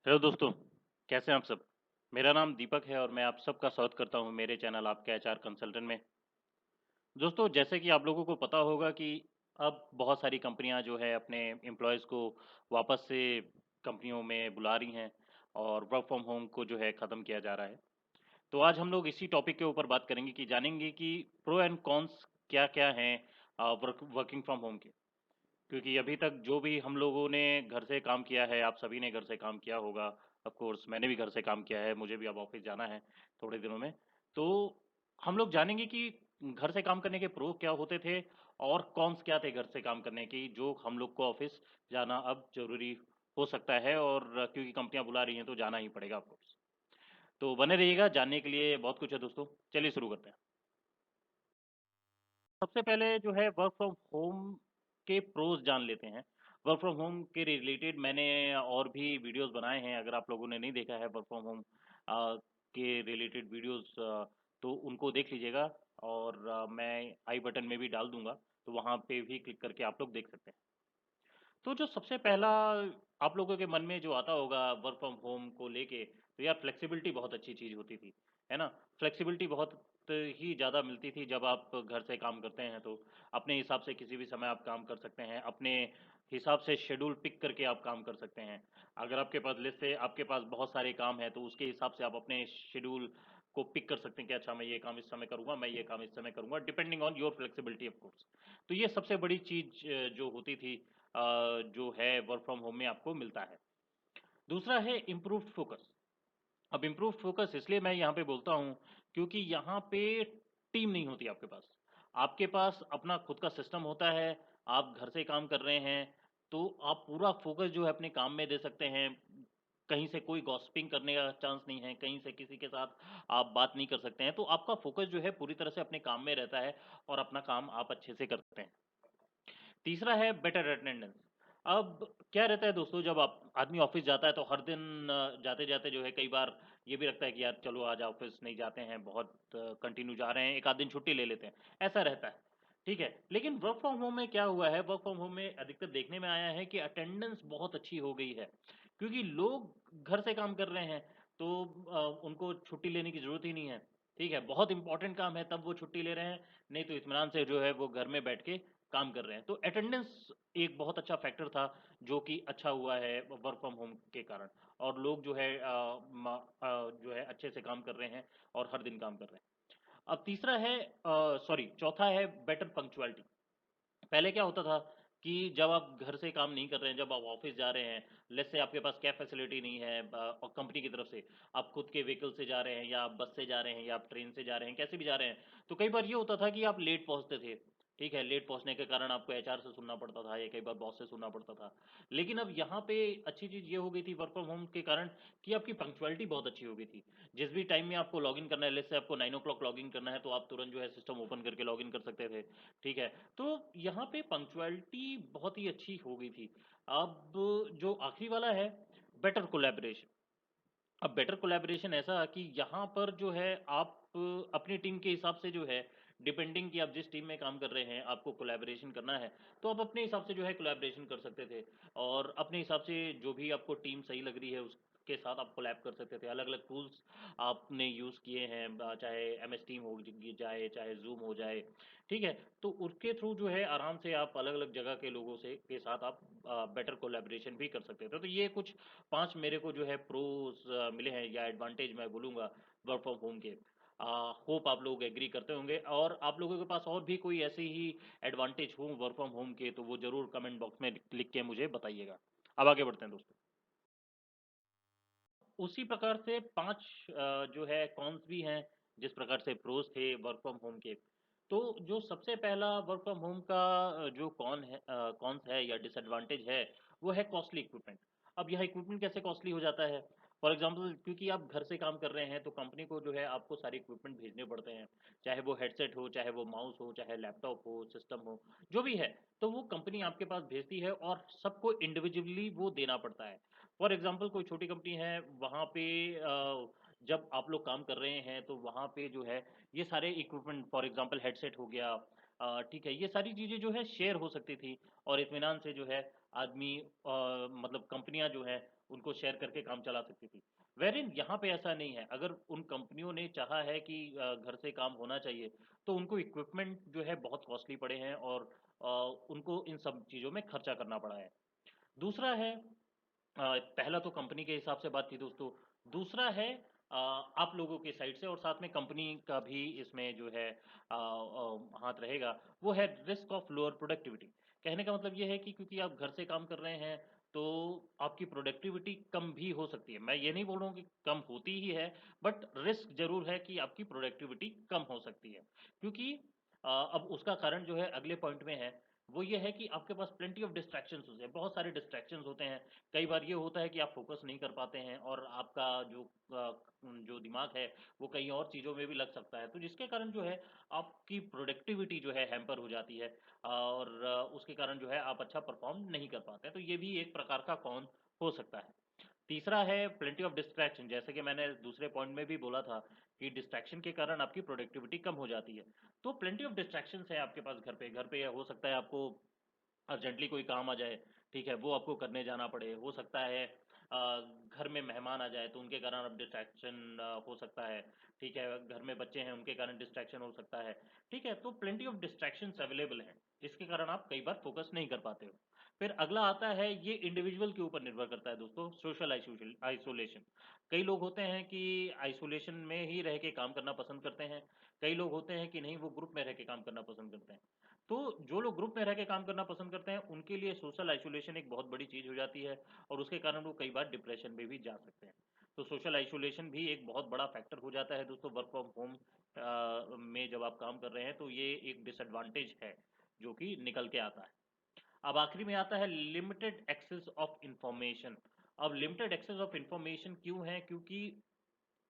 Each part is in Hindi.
हेलो दोस्तों, कैसे हैं आप सब। मेरा नाम दीपक है और मैं आप सबका स्वागत करता हूं मेरे चैनल आपके एचआर कंसल्टेंट में। दोस्तों, जैसे कि आप लोगों को पता होगा कि अब बहुत सारी कंपनियां जो है अपने एम्प्लॉयज़ को वापस से कंपनियों में बुला रही हैं और वर्क फ्रॉम होम को जो है ख़त्म किया जा रहा है। तो आज हम लोग इसी टॉपिक के ऊपर बात करेंगे कि जानेंगे कि प्रो एंड कॉन्स क्या क्या हैं वर्किंग फ्रॉम होम के। क्योंकि अभी तक जो भी हम लोगों ने घर से काम किया है, आप सभी ने घर से काम किया होगा। ऑफ कोर्स मैंने भी घर से काम किया है, मुझे भी अब ऑफिस जाना है थोड़े दिनों में। तो हम लोग जानेंगे कि घर से काम करने के प्रो क्या होते थे और कॉन्स क्या थे घर से काम करने की, जो हम लोग को ऑफिस जाना अब जरूरी हो सकता है और क्योंकि कंपनियां बुला रही हैं तो जाना ही पड़ेगा ऑफ कोर्स। तो बने रहिएगा, जानने के लिए बहुत कुछ है दोस्तों। चलिए शुरू करते हैं। सबसे पहले जो है वर्क फ्रॉम होम के प्रोज जान लेते हैं। वर्क फ्रॉम होम के रिलेटेड मैंने और भी वीडियोस बनाए हैं, अगर आप लोगों ने नहीं देखा है वर्क फ्रॉम होम के रिलेटेड वीडियोस तो उनको देख लीजिएगा। और मैं आई बटन में भी डाल दूंगा, तो वहाँ पे भी क्लिक करके आप लोग देख सकते हैं। तो जो सबसे पहला आप लोगों के मन में जो आता होगा वर्क फ्रॉम होम को लेके, तो यार फ्लेक्सिबिलिटी बहुत अच्छी चीज़ होती थी, है ना। फ्लेक्सिबिलिटी बहुत ही ज़्यादा मिलती थी जब आप घर से काम करते हैं, तो अपने हिसाब से किसी भी समय आप काम कर सकते हैं, अपने हिसाब से शेड्यूल पिक करके आप काम कर सकते हैं। अगर आपके पास लिस्ट से आपके पास बहुत सारे काम हैं, तो उसके हिसाब से आप अपने शेड्यूल को पिक कर सकते हैं कि अच्छा मैं ये काम इस समय करूंगा, मैं ये काम इस समय करूंगा, depending on your flexibility of course. तो ये सबसे बड़ी चीज़ जो होती थी, जो है वर्क फ्रॉम होम में आपको मिलता है। दूसरा है इम्प्रूव्ड फोकस। अब इम्प्रूव्ड फोकस इसलिए मैं यहाँ पे बोलता हूँ क्योंकि यहाँ पे टीम नहीं होती आपके पास। आपके पास अपना खुद का सिस्टम होता है, आप घर से काम कर रहे हैं, तो आप पूरा फोकस जो है अपने काम में दे सकते हैं। कहीं से कोई गॉसिपिंग करने का चांस नहीं है, कहीं से किसी के साथ आप बात नहीं कर सकते हैं, तो आपका फोकस जो है पूरी तरह से अपने काम में रहता है और अपना काम आप अच्छे से करते हैं। तीसरा है बेटर अटेंडेंस। अब क्या रहता है दोस्तों, जब आप आदमी ऑफिस जाता है तो हर दिन जाते जाते जो है कई बार ये भी लगता है कि यार चलो आज ऑफिस नहीं जाते हैं, बहुत कंटिन्यू जा रहे हैं, एक आध दिन छुट्टी ले लेते हैं, ऐसा रहता है। ठीक है, लेकिन वर्क फ्रॉम होम में क्या हुआ है, वर्क फ्रॉम होम में अधिकतर देखने में आया है कि अटेंडेंस बहुत अच्छी हो गई है, क्योंकि लोग घर से काम कर रहे हैं, तो उनको छुट्टी लेने की जरूरत ही नहीं है। ठीक है, बहुत इंपॉर्टेंट काम है तब वो छुट्टी ले रहे हैं, नहीं तो इत्मीनान से जो है वो घर में बैठ के काम कर रहे हैं। तो अटेंडेंस एक बहुत अच्छा फैक्टर था जो कि अच्छा हुआ है वर्क फ्रॉम होम के कारण। और लोग जो है जो है अच्छे से काम कर रहे हैं और हर दिन काम कर रहे हैं। अब तीसरा है, सॉरी, चौथा है बेटर पंक्चुअलिटी। पहले क्या होता था कि जब आप घर से काम नहीं कर रहे हैं, जब आप ऑफिस जा रहे हैं, लेट्स से आपके पास कैब फैसिलिटी नहीं है और कंपनी की तरफ से, आप खुद के व्हीकल से जा रहे हैं या आप बस से जा रहे हैं या आप ट्रेन से जा रहे हैं, कैसे भी जा रहे हैं, तो कई बार ये होता था कि आप लेट पहुंचते थे। ठीक है, लेट पहुंचने के कारण आपको एचआर से सुनना पड़ता था या कई बार बॉस से सुनना पड़ता था। लेकिन अब यहाँ पे अच्छी चीज़ ये हो गई थी वर्क फ्रॉम होम के कारण कि आपकी पंक्चुअलिटी बहुत अच्छी हो गई थी। जिस भी टाइम में आपको लॉगिन करना है, लेट्स से आपको 9 o'clock लॉगिन करना है, तो आप तुरंत जो है सिस्टम ओपन करके लॉगिन कर सकते थे। ठीक है, तो यहाँ पे पंक्चुअलिटी बहुत ही अच्छी हो गई थी। अब जो आखिरी वाला है, बेटर कोलैबोरेशन। अब बेटर कोलैबोरेशन ऐसा कि यहाँ पर जो है आप अपनी टीम के हिसाब से जो है, डिपेंडिंग कि आप जिस टीम में काम कर रहे हैं आपको कोलैबोरेशन करना है, तो आप अपने हिसाब से जो है कोलैबोरेशन कर सकते थे। और अपने हिसाब से जो भी आपको टीम सही लग रही है उसके साथ आप कोलैब कर सकते थे। अलग अलग टूल्स आपने यूज़ किए हैं, चाहे एम एस टीम हो जाए, चाहे जूम हो जाए। ठीक है, तो उसके थ्रू जो है आराम से आप अलग अलग जगह के लोगों से के साथ आप बेटर कोलैबोरेशन भी कर सकते थे। तो ये कुछ 5 मेरे को जो है प्रोस मिले हैं या एडवांटेज मैं बोलूँगा वर्क फ्रॉम होम के। होप आप लोग एग्री करते होंगे, और आप लोगों के पास और भी कोई ऐसे ही एडवांटेज हो वर्क फ्रॉम होम के तो वो जरूर कमेंट बॉक्स में लिख के मुझे बताइएगा। अब आगे बढ़ते हैं दोस्तों। उसी प्रकार से 5 जो है कॉन्स भी हैं, जिस प्रकार से प्रोज थे वर्क फ्रॉम होम के। तो जो सबसे पहला वर्क फ्रॉम होम का जो कॉन्स है या डिसएडवांटेज है, वो है कॉस्टली इक्विपमेंट। अब यह इक्विपमेंट कैसे कॉस्टली हो जाता है, फॉर एग्जांपल क्योंकि आप घर से काम कर रहे हैं तो कंपनी को जो है आपको सारे इक्विपमेंट भेजने पड़ते हैं, चाहे वो हेडसेट हो, चाहे वो माउस हो, चाहे लैपटॉप हो, सिस्टम हो, जो भी है, तो वो कंपनी आपके पास भेजती है और सबको इंडिविजुअली वो देना पड़ता है। फॉर एग्जांपल कोई छोटी कंपनी है, वहाँ पे जब आप लोग काम कर रहे हैं तो वहाँ पे जो है ये सारे इक्विपमेंट, फॉर एग्जांपल हेडसेट हो गया, ठीक है, ये सारी चीज़ें जो है शेयर हो सकती थी और इत्मीनान से जो है आदमी मतलब कंपनियां जो है उनको शेयर करके काम चला सकती थी। वेरिन यहाँ पे ऐसा नहीं है। अगर उन कंपनियों ने चाहा है कि घर से काम होना चाहिए, तो उनको इक्विपमेंट जो है बहुत कॉस्टली पड़े हैं और अ, उनको इन सब चीज़ों में खर्चा करना पड़ा है। दूसरा है पहला तो कंपनी के हिसाब से बात थी दोस्तों। दूसरा है आप लोगों के साइड से और साथ में कंपनी का भी इसमें जो है हाथ रहेगा, वो है रिस्क ऑफ लोअर प्रोडक्टिविटी। कहने का मतलब ये है कि क्योंकि आप घर से काम कर रहे हैं, तो आपकी प्रोडक्टिविटी कम भी हो सकती है। मैं ये नहीं बोल रहा हूँ कि कम होती ही है, बट रिस्क ज़रूर है कि आपकी प्रोडक्टिविटी कम हो सकती है। क्योंकि अब उसका कारण जो है अगले पॉइंट में है, वो ये है कि आपके पास प्लेंटी ऑफ डिस्ट्रैक्शंस होते हैं, बहुत सारे डिस्ट्रैक्शंस होते हैं। कई बार ये होता है कि आप फोकस नहीं कर पाते हैं और आपका जो दिमाग है वो कहीं और चीज़ों में भी लग सकता है, तो जिसके कारण जो है आपकी प्रोडक्टिविटी जो है हैम्पर हो जाती है और उसके कारण जो है आप अच्छा परफॉर्म नहीं कर पाते हैं। तो ये भी एक प्रकार का कौन हो सकता है। तीसरा है प्लेंटी ऑफ डिस्ट्रैक्शन, जैसे कि मैंने दूसरे पॉइंट में भी बोला था कि डिस्ट्रैक्शन के कारण आपकी प्रोडक्टिविटी कम हो जाती है। तो प्लेंटी ऑफ डिस्ट्रैक्शंस है आपके पास घर पे हो सकता है आपको अर्जेंटली कोई काम आ जाए, ठीक है, वो आपको करने जाना पड़े। हो सकता है घर में मेहमान आ जाए तो उनके कारण अब डिस्ट्रैक्शन हो सकता है, ठीक है, घर में बच्चे हैं उनके कारण डिस्ट्रैक्शन हो सकता है, ठीक है। तो प्लेंटी ऑफ डिस्ट्रैक्शंस अवेलेबल हैं, जिसके कारण आप कई बार फोकस नहीं कर पाते हो। फिर अगला आता है, ये इंडिविजुअल के ऊपर निर्भर करता है दोस्तों, सोशल आइसोलेशन। कई लोग होते हैं कि आइसोलेशन में ही रह के काम करना पसंद करते हैं, कई लोग होते हैं कि नहीं, वो ग्रुप में रह के काम करना पसंद करते हैं। तो जो लोग ग्रुप में रह के काम करना पसंद करते हैं, उनके लिए सोशल आइसोलेशन एक बहुत बड़ी चीज़ हो जाती है और उसके कारण वो कई बार डिप्रेशन में भी जा सकते हैं। तो सोशल आइसोलेशन भी एक बहुत बड़ा फैक्टर हो जाता है दोस्तों, वर्क फ्रॉम होम में जब आप काम कर रहे हैं, तो ये एक डिसएडवांटेज है जो कि निकल के आता है। अब आखिरी में आता है लिमिटेड एक्सेस ऑफ इंफॉर्मेशन। अब लिमिटेड एक्सेस ऑफ इंफॉर्मेशन क्यों है? क्योंकि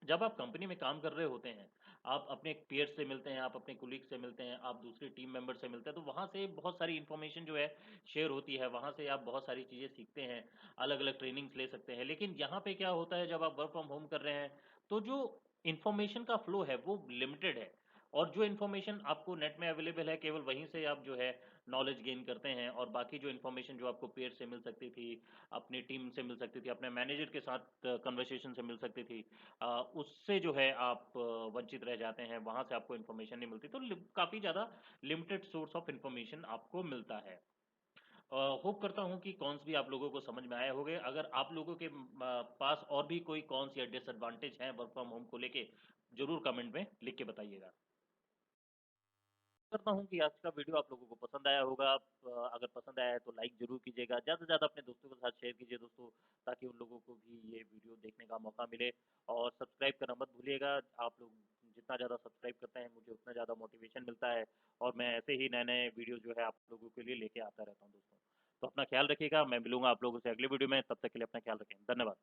जब आप कंपनी में काम कर रहे होते हैं, आप अपने पीयर्स से मिलते हैं, आप अपने कोलीग से मिलते हैं, आप दूसरे टीम मेंबर से मिलते हैं, तो वहाँ से बहुत सारी इन्फॉर्मेशन जो है शेयर होती है, वहाँ से आप बहुत सारी चीज़ें सीखते हैं, अलग-अलग ट्रेनिंग्स ले सकते हैं। लेकिन यहाँ पे क्या होता है, जब आप वर्क फ्रॉम होम कर रहे हैं, तो जो इन्फॉर्मेशन का फ्लो है वो लिमिटेड है और जो इन्फॉर्मेशन आपको नेट में अवेलेबल है, केवल वहीं से आप जो है नॉलेज गेन करते हैं और बाकी जो इन्फॉर्मेशन जो आपको पीयर से मिल सकती थी, अपनी टीम से मिल सकती थी, अपने मैनेजर के साथ कन्वर्सेशन से मिल सकती थी, उससे जो है आप वंचित रह जाते हैं, वहाँ से आपको इन्फॉर्मेशन नहीं मिलती, तो काफ़ी ज़्यादा लिमिटेड सोर्स ऑफ इन्फॉर्मेशन आपको मिलता है। होप करता हूँ कि कॉन्स भी आप लोगों को समझ में आए होंगे। अगर आप लोगों के पास और भी कोई कॉन्स या डिसएडवांटेज हैं वर्क फ्रॉम होम को लेके, ज़रूर कमेंट में लिख के बताइएगा। करता हूँ कि आज का वीडियो आप लोगों को पसंद आया होगा। अगर पसंद आया है तो लाइक ज़रूर कीजिएगा, ज़्यादा से ज़्यादा अपने दोस्तों के साथ शेयर कीजिए दोस्तों, ताकि उन लोगों को भी ये वीडियो देखने का मौका मिले। और सब्सक्राइब करना मत भूलिएगा। आप लोग जितना ज़्यादा सब्सक्राइब करते हैं, मुझे उतना ज़्यादा मोटिवेशन मिलता है और मैं ऐसे ही नए-नए वीडियो जो है आप लोगों के लिए लेके आता रहता हूँ दोस्तों। तो अपना ख्याल रखिएगा, मैं मिलूँगा आप लोगों से अगले वीडियो में, तब तक के लिए अपना ख्याल रखें। धन्यवाद।